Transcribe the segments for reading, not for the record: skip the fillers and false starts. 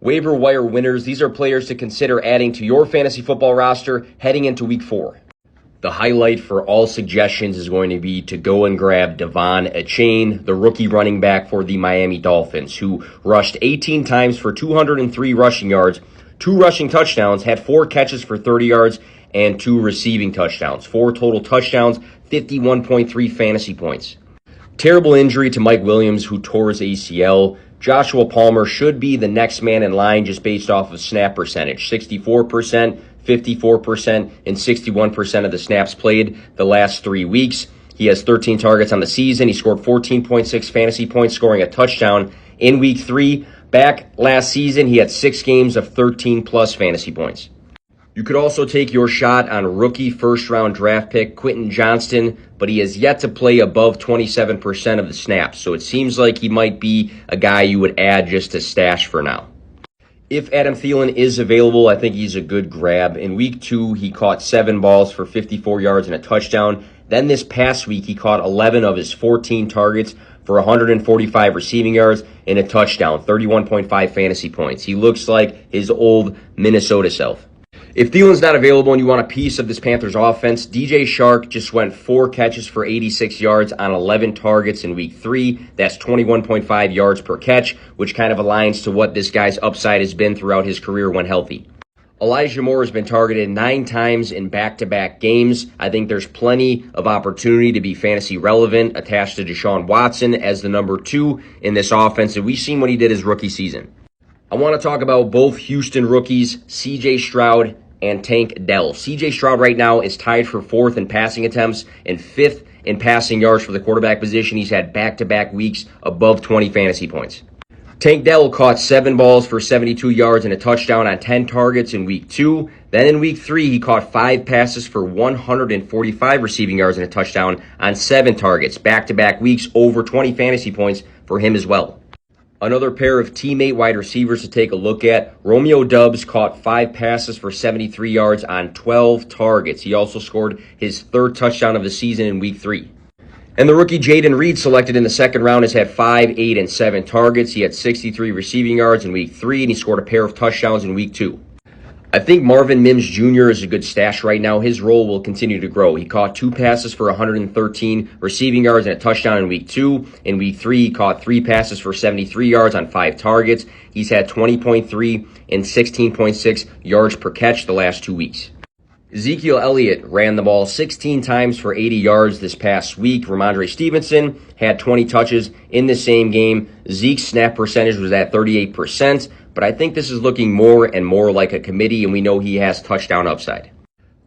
Waiver wire winners, these are players to consider adding to your fantasy football roster heading into week 4. The highlight for all suggestions is going to be to go and grab Devon Achane, the rookie running back for the Miami Dolphins, who rushed 18 times for 203 rushing yards, 2 rushing touchdowns, had 4 catches for 30 yards, and 2 receiving touchdowns. 4 total touchdowns, 51.3 fantasy points. Terrible injury to Mike Williams, who tore his ACL. Joshua Palmer should be the next man in line just based off of snap percentage. 64%, 54%, and 61% of the snaps played the last 3 weeks. He has 13 targets on the season. He scored 14.6 fantasy points, scoring a touchdown in week 3. Back last season, he had 6 games of 13-plus fantasy points. You could also take your shot on rookie first-round draft pick Quentin Johnston, but he has yet to play above 27% of the snaps, so it seems like he might be a guy you would add just to stash for now. If Adam Thielen is available, I think he's a good grab. In week 2, he caught 7 balls for 54 yards and a touchdown. Then this past week, he caught 11 of his 14 targets for 145 receiving yards and a touchdown, 31.5 fantasy points. He looks like his old Minnesota self. If Thielen's not available and you want a piece of this Panthers offense, Chark just went 4 catches for 86 yards on 11 targets in week 3. That's 21.5 yards per catch, which kind of aligns to what this guy's upside has been throughout his career when healthy. Elijah Moore has been targeted 9 times in back-to-back games. I think there's plenty of opportunity to be fantasy relevant, attached to Deshaun Watson as the number 2 in this offense, and we've seen what he did his rookie season. I want to talk about both Houston rookies, CJ Stroud and Tank Dell. CJ Stroud right now is tied for 4th in passing attempts and 5th in passing yards for the quarterback position. He's had back-to-back weeks above 20 fantasy points. Tank Dell caught 7 balls for 72 yards and a touchdown on 10 targets in week 2. Then in week 3, he caught 5 passes for 145 receiving yards and a touchdown on 7 targets. Back-to-back weeks over 20 fantasy points for him as well. Another pair of teammate wide receivers to take a look at. Romeo Dubose caught 5 passes for 73 yards on 12 targets. He also scored his 3rd touchdown of the season in week 3. And the rookie Jaden Reed, selected in the 2nd round, has had 5, 8, and 7 targets. He had 63 receiving yards in week 3, and he scored a pair of touchdowns in week 2. I think Marvin Muss Jr. is a good stash right now. His role will continue to grow. He caught 2 passes for 113 receiving yards and a touchdown in week 2. In week 3, he caught 3 passes for 73 yards on 5 targets. He's had 20.3 and 16.6 yards per catch the last 2 weeks. Ezekiel Elliott ran the ball 16 times for 80 yards this past week. Ramondre Stevenson had 20 touches in the same game. Zeke's snap percentage was at 38%, but I think this is looking more and more like a committee, and we know he has touchdown upside.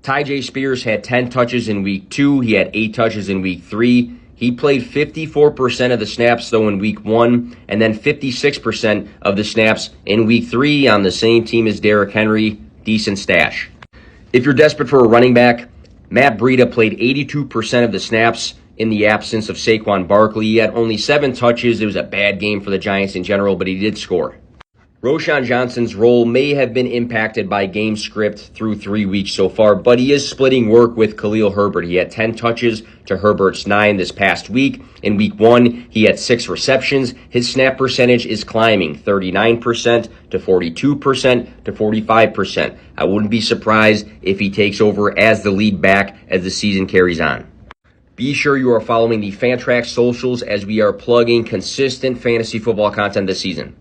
TaiJ Spears had 10 touches in week 2. He had 8 touches in week 3. He played 54% of the snaps, though, in week 1, and then 56% of the snaps in week 3 on the same team as Derrick Henry. Decent stash. If you're desperate for a running back, Matt Breida played 82% of the snaps in the absence of Saquon Barkley. He had only 7 touches. It was a bad game for the Giants in general, but he did score. Roschon Johnson's role may have been impacted by game script through 3 weeks so far, but he is splitting work with Khalil Herbert. He had 10 touches to Herbert's 9 this past week. In week 1, he had 6 receptions. His snap percentage is climbing 39% to 42% to 45%. I wouldn't be surprised if he takes over as the lead back as the season carries on. Be sure you are following the Fantrax socials as we are plugging consistent fantasy football content this season.